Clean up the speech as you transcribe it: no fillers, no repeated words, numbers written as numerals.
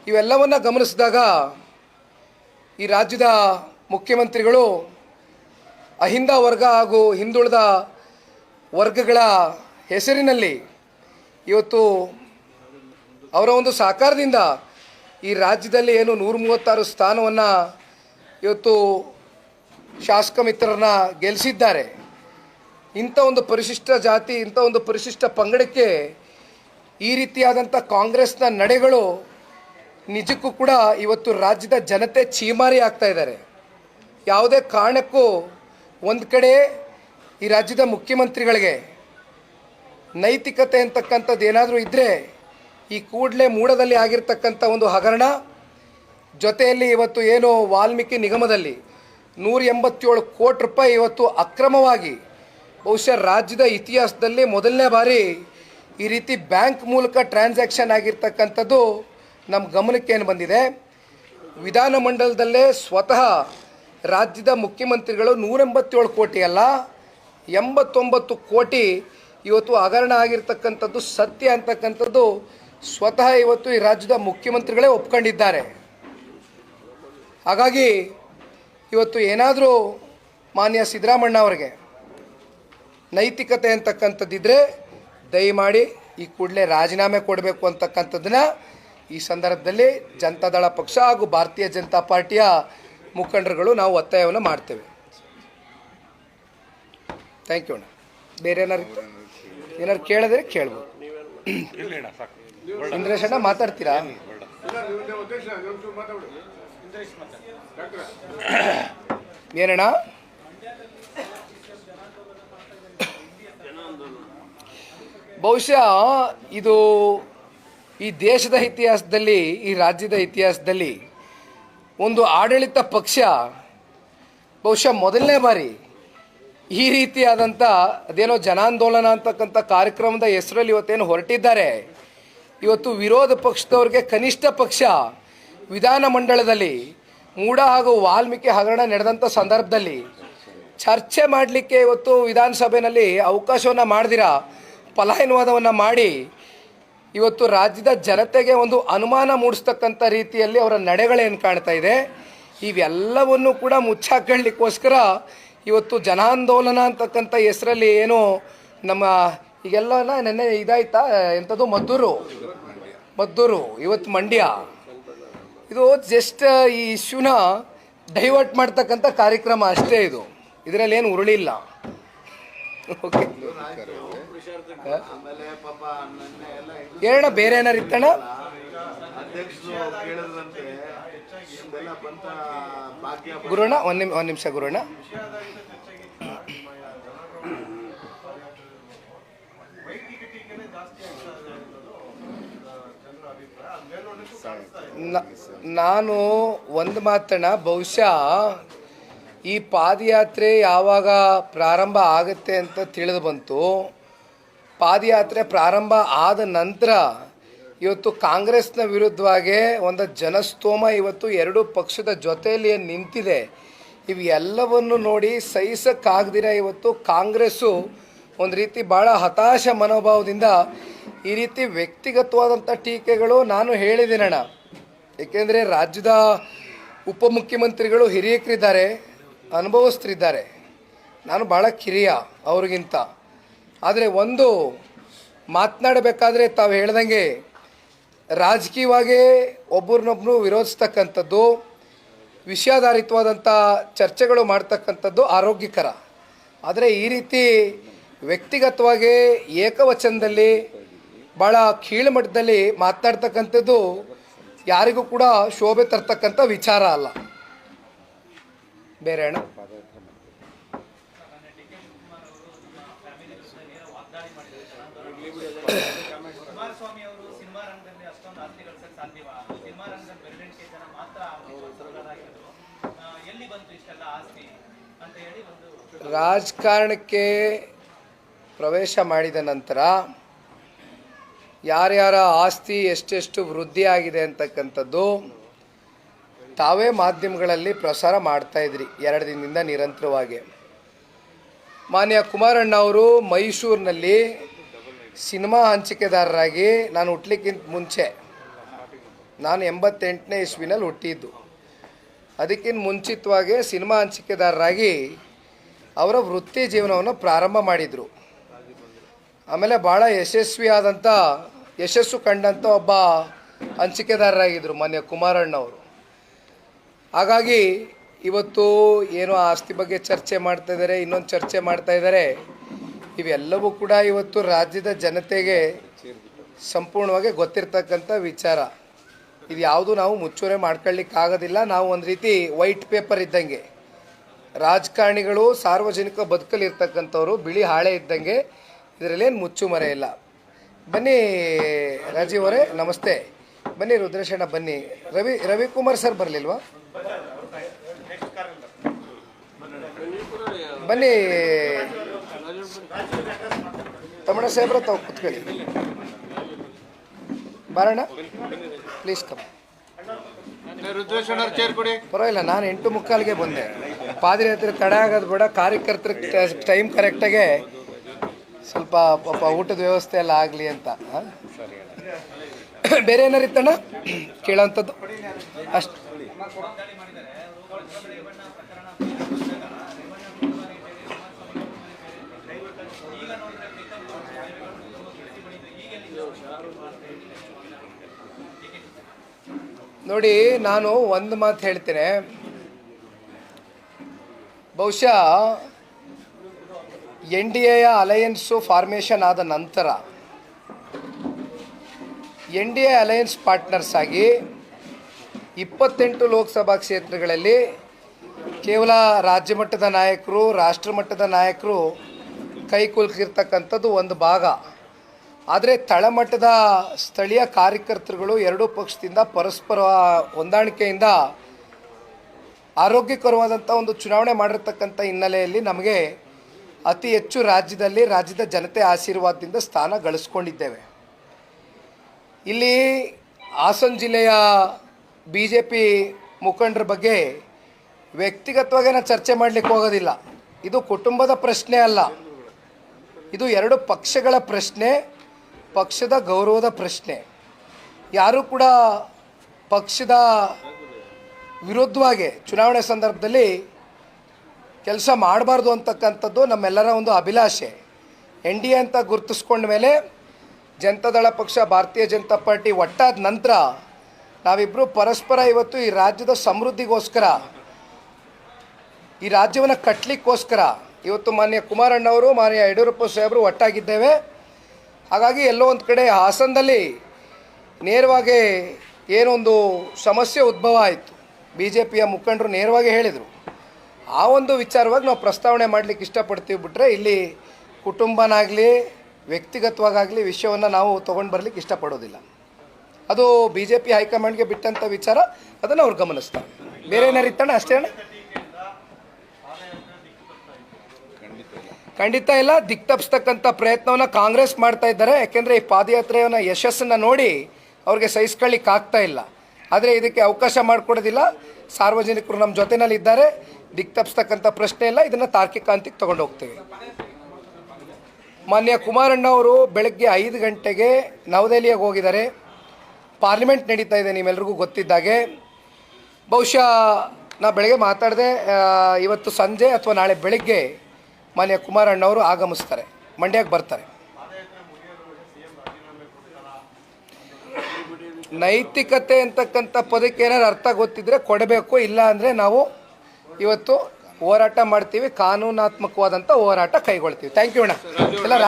ಇವೆಲ್ಲವನ್ನು ಗಮನಿಸಿದಾಗ ಈ ರಾಜ್ಯದ ಮುಖ್ಯಮಂತ್ರಿಗಳು ಅಹಿಂದ ವರ್ಗ ಹಾಗೂ ಹಿಂದುಳಿದ ವರ್ಗಗಳ ಹೆಸರಿನಲ್ಲಿ ಇವತ್ತು ಅವರ ಒಂದು ಸಹಕಾರದಿಂದ ಈ ರಾಜ್ಯದಲ್ಲಿ ಏನು 136 ಸ್ಥಾನವನ್ನು ಇವತ್ತು ಶಾಸಕ ಮಿತ್ರರನ್ನ ಗೆಲ್ಲಿಸಿದ್ದಾರೆ. ಇಂಥ ಒಂದು ಪರಿಶಿಷ್ಟ ಜಾತಿ, ಇಂಥ ಒಂದು ಪರಿಶಿಷ್ಟ ಪಂಗಡಕ್ಕೆ ಈ ರೀತಿಯಾದಂಥ ಕಾಂಗ್ರೆಸ್ನ ನಡೆಗಳು ನಿಜಕ್ಕೂ ಕೂಡ ಇವತ್ತು ರಾಜ್ಯದ ಜನತೆ ಚೀಮಾರಿ ಆಗ್ತಾ ಇದ್ದಾರೆ. ಯಾವುದೇ ಕಾರಣಕ್ಕೂ ಒಂದು ಕಡೆ ಈ ರಾಜ್ಯದ ಮುಖ್ಯಮಂತ್ರಿಗಳಿಗೆ ನೈತಿಕತೆ ಅಂತಕ್ಕಂಥದ್ದು ಏನಾದರೂ ಇದ್ದರೆ ಈ ಕೂಡಲೇ ಮೂಡದಲ್ಲಿ ಆಗಿರ್ತಕ್ಕಂಥ ಒಂದು ಹಗರಣ, ಜೊತೆಯಲ್ಲಿ ಇವತ್ತು ಏನು ವಾಲ್ಮೀಕಿ ನಿಗಮದಲ್ಲಿ 187 ಕೋಟಿ ರೂಪಾಯಿ ಇವತ್ತು ಅಕ್ರಮವಾಗಿ, ಬಹುಶಃ ರಾಜ್ಯದ ಇತಿಹಾಸದಲ್ಲಿ ಮೊದಲನೇ ಬಾರಿ ಈ ರೀತಿ ಬ್ಯಾಂಕ್ ಮೂಲಕ ಟ್ರಾನ್ಸಾಕ್ಷನ್ ಆಗಿರ್ತಕ್ಕಂಥದ್ದು ನಮ್ಮ ಗಮನಕ್ಕೆ ಏನು ಬಂದಿದೆ. ವಿಧಾನಮಂಡಲದಲ್ಲೇ ಸ್ವತಃ ರಾಜ್ಯದ ಮುಖ್ಯಮಂತ್ರಿಗಳು 187 ಕೋಟಿ ಅಲ್ಲ 89 ಕೋಟಿ ಇವತ್ತು ಹಗರಣ ಆಗಿರ್ತಕ್ಕಂಥದ್ದು ಸತ್ಯ ಅಂತಕ್ಕಂಥದ್ದು ಸ್ವತಃ ಇವತ್ತು ಈ ರಾಜ್ಯದ ಮುಖ್ಯಮಂತ್ರಿಗಳೇ ಒಪ್ಕೊಂಡಿದ್ದಾರೆ. ಹಾಗಾಗಿ ಇವತ್ತು ಏನಾದರೂ ಮಾನ್ಯ ಸಿದ್ದರಾಮಣ್ಣ ಅವರಿಗೆ ನೈತಿಕತೆ ಅಂತಕ್ಕಂಥದ್ದಿದ್ದರೆ ದಯಮಾಡಿ ಈ ಕೂಡಲೇ ರಾಜೀನಾಮೆ ಕೊಡಬೇಕು ಅಂತಕ್ಕಂಥದ್ದನ್ನ ಈ ಸಂದರ್ಭದಲ್ಲಿ ಜನತಾದಳ ಪಕ್ಷ ಹಾಗೂ ಭಾರತೀಯ ಜನತಾ ಪಾರ್ಟಿಯ ಮುಖಂಡರುಗಳು ನಾವು ಒತ್ತಾಯವನ್ನು ಮಾಡ್ತೇವೆ. ಥ್ಯಾಂಕ್ ಯು ಅಣ್ಣ. ಬೇರೆ ಏನಾರು ಕೇಳಿದ್ರೆ ಕೇಳ್ಬೋದು. ಇಂದ್ರೇಶ್ ಅಣ್ಣ ಮಾತಾಡ್ತೀರಾ? ಏನಣ್ಣ? ಬಹುಶಃ ಇದು ಈ ದೇಶದ ಇತಿಹಾಸದಲ್ಲಿ, ಈ ರಾಜ್ಯದ ಇತಿಹಾಸದಲ್ಲಿ ಒಂದು ಆಡಳಿತ ಪಕ್ಷ ಬಹುಶಃ ಮೊದಲನೇ ಬಾರಿ ಈ ರೀತಿಯಾದಂಥ ಅದೇನೋ ಜನಾಂದೋಲನ ಅಂತಕ್ಕಂಥ ಕಾರ್ಯಕ್ರಮದ ಹೆಸರಲ್ಲಿ ಇವತ್ತೇನು ಹೊರಟಿದ್ದಾರೆ. ಇವತ್ತು ವಿರೋಧ ಪಕ್ಷದವ್ರಿಗೆ ಕನಿಷ್ಠ ಪಕ್ಷ ವಿಧಾನಮಂಡಲದಲ್ಲಿ ಮೂಡ ಹಾಗೂ ವಾಲ್ಮೀಕಿ ಹಗರಣ ನಡೆದಂಥ ಸಂದರ್ಭದಲ್ಲಿ ಚರ್ಚೆ ಮಾಡಲಿಕ್ಕೆ ಇವತ್ತು ವಿಧಾನಸಭೆಯಲ್ಲಿ ಅವಕಾಶವನ್ನು ಮಾಡ್ದಿರಾ ಪಲಾಯನವಾದವನ್ನು ಮಾಡಿ ಇವತ್ತು ರಾಜ್ಯದ ಜನತೆಗೆ ಒಂದು ಅನುಮಾನ ಮೂಡಿಸ್ತಕ್ಕಂಥ ರೀತಿಯಲ್ಲಿ ಅವರ ನಡೆಗಳೇನು ಕಾಣ್ತಾ ಇದೆ, ಇವೆಲ್ಲವನ್ನು ಕೂಡ ಮುಚ್ಚಾಕೊಳ್ಳಿಕ್ಕೋಸ್ಕರ ಇವತ್ತು ಜನಾಂದೋಲನ ಅಂತಕ್ಕಂಥ ಹೆಸರಲ್ಲಿ ಏನು ನಮ್ಮ ಈಗೆಲ್ಲ ನೆನ್ನೆ ಇದಾಯ್ತಾ ಎಂಥದ್ದು ಮದ್ದೂರು ಇವತ್ತು ಮಂಡ್ಯ, ಇದು ಜಸ್ಟ್ ಈ ಇಶ್ಯೂನ ಡೈವರ್ಟ್ ಮಾಡ್ತಕ್ಕಂಥ ಕಾರ್ಯಕ್ರಮ ಅಷ್ಟೇ. ಇದರಲ್ಲಿ ಏನು ಉರುಳಿಲ್ಲ. ಓಕೆ, ಏನಣ್ಣ ಬೇರೆ ಏನಾರು ಇತ್ತಣ್ಣ? ಗುರುಣ್ಣ ಒಂದು ನಿಮಿಷ ಗುರುಣ್ಣ. ನಾನು ಒಂದು ಮಾತಣ್ಣ, ಬಹುಶಃ ಈ ಪಾದಯಾತ್ರೆ ಯಾವಾಗ ಪ್ರಾರಂಭ ಆಗುತ್ತೆ ಅಂತ ತಿಳಿದು ಬಂತು. ಪಾದಯಾತ್ರೆ ಪ್ರಾರಂಭ ಆದ ನಂತರ ಇವತ್ತು ಕಾಂಗ್ರೆಸ್ನ ವಿರುದ್ಧವಾಗಿ ಒಂದು ಜನಸ್ತೋಮ ಇವತ್ತು ಎರಡು ಪಕ್ಷದ ಜೊತೆಯಲ್ಲಿ ನಿಂತಿದೆ. ಇವೆಲ್ಲವನ್ನು ನೋಡಿ ಸಹಿಸಕ್ಕಾಗದಿರ ಇವತ್ತು ಕಾಂಗ್ರೆಸ್ಸು ಒಂದು ರೀತಿ ಭಾಳ ಹತಾಶ ಮನೋಭಾವದಿಂದ ಈ ರೀತಿ ವ್ಯಕ್ತಿಗತವಾದಂಥ ಟೀಕೆಗಳು ನಾನು ಹೇಳಿದ್ದೀನಣ್ಣ. ಏಕೆಂದರೆ ರಾಜ್ಯದ ಉಪಮುಖ್ಯಮಂತ್ರಿಗಳು ಹಿರಿಯಕರಿದ್ದಾರೆ, ಅನುಭವಸ್ಥರಿದ್ದಾರೆ, ನಾನು ಭಾಳ ಕಿರಿಯ ಅವ್ರಿಗಿಂತ. ಆದರೆ ಒಂದು ಮಾತನಾಡಬೇಕಾದ್ರೆ ತಾವು ಹೇಳ್ದಂಗೆ ರಾಜಕೀಯವಾಗಿ ಒಬ್ಬರನ್ನೊಬ್ಬರು ವಿರೋಧಿಸ್ತಕ್ಕಂಥದ್ದು, ವಿಷಯಾಧಾರಿತವಾದಂಥ ಚರ್ಚೆಗಳು ಮಾಡ್ತಕ್ಕಂಥದ್ದು ಆರೋಗ್ಯಕರ. ಆದರೆ ಈ ರೀತಿ ವ್ಯಕ್ತಿಗತವಾಗಿ ಏಕವಚನದಲ್ಲಿ ಭಾಳ ಕೀಳುಮಟ್ಟದಲ್ಲಿ ಮಾತನಾಡ್ತಕ್ಕಂಥದ್ದು ಯಾರಿಗೂ ಕೂಡ ಶೋಭೆ ತರ್ತಕ್ಕಂಥ ವಿಚಾರ ಅಲ್ಲ. ಬೇರೆ ಅಣ್ಣ? ರಾಜಕಾರಣಕ್ಕೆ ಪ್ರವೇಶ ಮಾಡಿದ ನಂತರ ಯಾರ್ಯಾರ ಆಸ್ತಿ ಎಷ್ಟೆಷ್ಟು ವೃದ್ಧಿ ಆಗಿದೆ ಅಂತಕ್ಕಂಥದ್ದು ತಾವೇ ಮಾಧ್ಯಮಗಳಲ್ಲಿ ಪ್ರಸಾರ ಮಾಡ್ತಾಯಿದ್ರಿ 2 ದಿನದಿಂದ ನಿರಂತರವಾಗಿ. ಮಾನ್ಯ ಕುಮಾರಣ್ಣ ಅವರು ಮೈಸೂರಿನಲ್ಲಿ ಸಿನಿಮಾ ಹಂಚಿಕೆದಾರರಾಗಿ ನಾನು ಹುಟ್ಟಲಿಕ್ಕಿಂತ ಮುಂಚೆ ನಾನು 88ನೇ ಇಸ್ವಿನಲ್ಲಿ ಹುಟ್ಟಿದ್ದು. ಅದಕ್ಕಿಂತ ಮುಂಚಿತವಾಗಿ ಸಿನಿಮಾ ಹಂಚಿಕೆದಾರರಾಗಿ ಅವರ ವೃತ್ತಿ ಜೀವನವನ್ನು ಪ್ರಾರಂಭ ಮಾಡಿದರು. ಆಮೇಲೆ ಭಾಳ ಯಶಸ್ಸು ಕಂಡಂಥ ಒಬ್ಬ ಹಂಚಿಕೆದಾರರಾಗಿದ್ದರು ಮಾನ್ಯ ಕುಮಾರಣ್ಣವರು. ಹಾಗಾಗಿ ಇವತ್ತು ಏನೋ ಆಸ್ತಿ ಬಗ್ಗೆ ಚರ್ಚೆ ಮಾಡ್ತಾ ಇದ್ದಾರೆ, ಇನ್ನೊಂದು ಚರ್ಚೆ ಮಾಡ್ತಾ ಇದ್ದಾರೆ. ಇವೆಲ್ಲವೂ ಕೂಡ ಇವತ್ತು ರಾಜ್ಯದ ಜನತೆಗೆ ಸಂಪೂರ್ಣವಾಗಿ ಗೊತ್ತಿರ್ತಕ್ಕಂಥ ವಿಚಾರ. ಇದು ಯಾವುದು ನಾವು ಮುಚ್ಚುರೆ ಮಾಡ್ಕೊಳ್ಳಿಕ್ಕಾಗೋದಿಲ್ಲ. ನಾವು ಒಂದು ರೀತಿ ವೈಟ್ ಪೇಪರ್ ಇದ್ದಂಗೆ, ರಾಜಕಾರಣಿಗಳು ಸಾರ್ವಜನಿಕ ಬದುಕಲ್ಲಿ ಇರ್ತಕ್ಕಂಥವ್ರು ಬಿಳಿ ಹಾಳೆ ಇದ್ದಂಗೆ, ಇದರಲ್ಲೇನು ಮುಚ್ಚುಮರೆ ಇಲ್ಲ. ಬನ್ನಿ ರಾಜೀವ್ ಅವರೇ, ನಮಸ್ತೆ. ಬನ್ನಿ ರುದ್ರೇಶಣ್ಣ, ಬನ್ನಿ. ರವಿಕುಮಾರ್ ಸರ್ ಬರಲಿಲ್ವಾ? ಬನ್ನಿ ತಮ್ಮಣ್ಣ ಸಾಹೇಬ್ರ, ತಾವು ಕೂತ್ಕೊಳ್ಳಿ. ಬಾರಣ್ಣ, ಪ್ಲೀಸ್ ಕಮ್. ಪರವಾಗಿಲ್ಲ, ನಾನು 8:45ಗೆ ಬಂದೆ. ಪಾದಯಾತ್ರೆ ತಡೆ ಆಗೋದು ಬೇಡ, ಕಾರ್ಯಕರ್ತರ ಟೈಮ್ ಕರೆಕ್ಟಾಗೆ ಸ್ವಲ್ಪ ಪಾಪ ಊಟದ ವ್ಯವಸ್ಥೆ ಎಲ್ಲ ಆಗಲಿ ಅಂತ. ಬೇರೆ ಏನಾರಿತ್ತಣ್ಣ ಕೇಳೋಂಥದ್ದು? ಅಷ್ಟು ನೋಡಿ, ನಾನು ಒಂದು ಮಾತು ಹೇಳ್ತೇನೆ. ಬಹುಶಃ NDAಯ ಅಲಯನ್ಸು ಫಾರ್ಮೇಷನ್ ಆದ ನಂತರ NDA ಅಲಯನ್ಸ್ ಪಾರ್ಟ್ನರ್ಸ್ ಆಗಿ 28 ಲೋಕಸಭಾ ಕ್ಷೇತ್ರಗಳಲ್ಲಿ ಕೇವಲ ರಾಜ್ಯ ಮಟ್ಟದ ನಾಯಕರು, ರಾಷ್ಟ್ರ ಮಟ್ಟದ ನಾಯಕರು ಕೈ ಕುಲುಕಿರ್ತಕ್ಕಂಥದ್ದು ಒಂದು ಭಾಗ. ಆದರೆ ತಳಮಟ್ಟದ ಸ್ಥಳೀಯ ಕಾರ್ಯಕರ್ತರುಗಳು ಎರಡೂ ಪಕ್ಷದಿಂದ ಪರಸ್ಪರ ಹೊಂದಾಣಿಕೆಯಿಂದ ಆರೋಗ್ಯಕರವಾದಂಥ ಒಂದು ಚುನಾವಣೆ ಮಾಡಿರ್ತಕ್ಕಂಥ ಹಿನ್ನೆಲೆಯಲ್ಲಿ ನಮಗೆ ಅತಿ ಹೆಚ್ಚು ರಾಜ್ಯದ ಜನತೆ ಆಶೀರ್ವಾದದಿಂದ ಸ್ಥಾನ ಗಳಿಸ್ಕೊಂಡಿದ್ದೇವೆ. ಇಲ್ಲಿ ಹಾಸನ ಜಿಲ್ಲೆಯ BJP ಮುಖಂಡರ ಬಗ್ಗೆ ವ್ಯಕ್ತಿಗತವಾಗಿ ನಾನು ಚರ್ಚೆ ಮಾಡಲಿಕ್ಕೆ ಹೋಗೋದಿಲ್ಲ. ಇದು ಕುಟುಂಬದ ಪ್ರಶ್ನೆ ಅಲ್ಲ, ಇದು ಎರಡು ಪಕ್ಷಗಳ ಪ್ರಶ್ನೆ, ಪಕ್ಷದ ಗೌರವದ ಪ್ರಶ್ನೆ. ಯಾರೂ ಕೂಡ ಪಕ್ಷದ ವಿರುದ್ಧವಾಗಿ ಚುನಾವಣೆ ಸಂದರ್ಭದಲ್ಲಿ ಕೆಲಸ ಮಾಡಬಾರ್ದು ಅಂತಕ್ಕಂಥದ್ದು ನಮ್ಮೆಲ್ಲರ ಒಂದು ಅಭಿಲಾಷೆ. NDA ಅಂತ ಗುರುತಿಸ್ಕೊಂಡ ಮೇಲೆ ಜನತಾದಳ ಪಕ್ಷ, ಭಾರತೀಯ ಜನತಾ ಪಾರ್ಟಿ ಒಟ್ಟಾದ ನಂತರ ನಾವಿಬ್ಬರು ಪರಸ್ಪರ ಇವತ್ತು ಈ ರಾಜ್ಯದ ಸಮೃದ್ಧಿಗೋಸ್ಕರ, ಈ ರಾಜ್ಯವನ್ನು ಕಟ್ಟಲಿಕ್ಕೋಸ್ಕರ ಇವತ್ತು ಮಾನ್ಯ ಕುಮಾರಣ್ಣವರು, ಮಾನ್ಯ ಯಡಿಯೂರಪ್ಪ ಸಾಹೇಬರು ಒಟ್ಟಾಗಿದ್ದೇವೆ. ಹಾಗಾಗಿ ಎಲ್ಲೋ ಒಂದು ಕಡೆ ಹಾಸನದಲ್ಲಿ ನೇರವಾಗಿ ಏನೊಂದು ಸಮಸ್ಯೆ ಉದ್ಭವ ಆಯಿತು, BJPಯ ಮುಖಂಡರು ನೇರವಾಗಿ ಹೇಳಿದರು. ಆ ಒಂದು ವಿಚಾರವಾಗಿ ನಾವು ಪ್ರಸ್ತಾವನೆ ಮಾಡಲಿಕ್ಕೆ ಇಷ್ಟಪಡ್ತೀವಿ. ಬಿಟ್ಟರೆ ಇಲ್ಲಿ ಕುಟುಂಬನಾಗಲಿ ವ್ಯಕ್ತಿಗತವಾಗಲಿ ವಿಷಯವನ್ನು ನಾವು ತೊಗೊಂಡು ಬರಲಿಕ್ಕೆ ಇಷ್ಟಪಡೋದಿಲ್ಲ. ಅದು BJP ಹೈಕಮಾಂಡ್ಗೆ ಬಿಟ್ಟಂಥ ವಿಚಾರ, ಅದನ್ನು ಅವ್ರು ಗಮನಿಸ್ತಾರೆ. ಬೇರೆ ಏನಾರಿತ್ತಣ್ಣ? ಅಷ್ಟೇ ಅಣ್ಣ? ಖಂಡಿತ ಇಲ್ಲ. ದಿಕ್ತಪ್ಪಿಸ್ತಕ್ಕಂಥ ಪ್ರಯತ್ನವನ್ನು ಕಾಂಗ್ರೆಸ್ ಮಾಡ್ತಾ ಇದ್ದಾರೆ. ಯಾಕೆಂದರೆ ಈ ಪಾದಯಾತ್ರೆಯನ್ನು ಯಶಸ್ಸನ್ನು ನೋಡಿ ಅವ್ರಿಗೆ ಸಹಿಸ್ಕೊಳ್ಳಿಕ್ಕೆ ಆಗ್ತಾ ಇಲ್ಲ. ಆದರೆ ಇದಕ್ಕೆ ಅವಕಾಶ ಮಾಡಿಕೊಡೋದಿಲ್ಲ. ಸಾರ್ವಜನಿಕರು ನಮ್ಮ ಜೊತೆಯಲ್ಲಿದ್ದಾರೆ, ದಿಕ್ತಪ್ಪಿಸ್ತಕ್ಕಂಥ ಪ್ರಶ್ನೆ ಇಲ್ಲ. ಇದನ್ನು ತಾರ್ಕಿಕ ಹಂತಕ್ಕೆ ತೊಗೊಂಡು ಹೋಗ್ತೀವಿ. ಮಾನ್ಯ ಕುಮಾರಣ್ಣವರು ಬೆಳಗ್ಗೆ 5 ಗಂಟೆಗೆ ನವದೆಹಲಿಯಾಗಿ ಹೋಗಿದ್ದಾರೆ. ಪಾರ್ಲಿಮೆಂಟ್ ನಡೀತಾ ಇದೆ ನಿಮ್ಮೆಲ್ರಿಗೂ ಗೊತ್ತಿದ್ದಾಗೆ. ಬಹುಶಃ ನಾ ಬೆಳಗ್ಗೆ ಮಾತಾಡಿದೆ, ಇವತ್ತು ಸಂಜೆ ಅಥವಾ ನಾಳೆ ಬೆಳಗ್ಗೆ ಮಾನ್ಯ ಕುಮಾರಣ್ಣವರು ಆಗಮಿಸ್ತಾರೆ, ಮಂಡ್ಯಕ್ಕೆ ಬರ್ತಾರೆ. ನೈತಿಕತೆ ಅಂತಕ್ಕಂಥ ಪದಕ್ಕೆ ಏನಾದ್ರು ಅರ್ಥ ಗೊತ್ತಿದ್ರೆ ಕೊಡಬೇಕು, ಇಲ್ಲ ಅಂದರೆ ನಾವು ಇವತ್ತು ಹೋರಾಟ ಮಾಡ್ತೀವಿ, ಕಾನೂನಾತ್ಮಕವಾದಂಥ ಹೋರಾಟ ಕೈಗೊಳ್ತೀವಿ. ಥ್ಯಾಂಕ್ ಯು ಅಣ್ಣ. ಎಲ್ಲ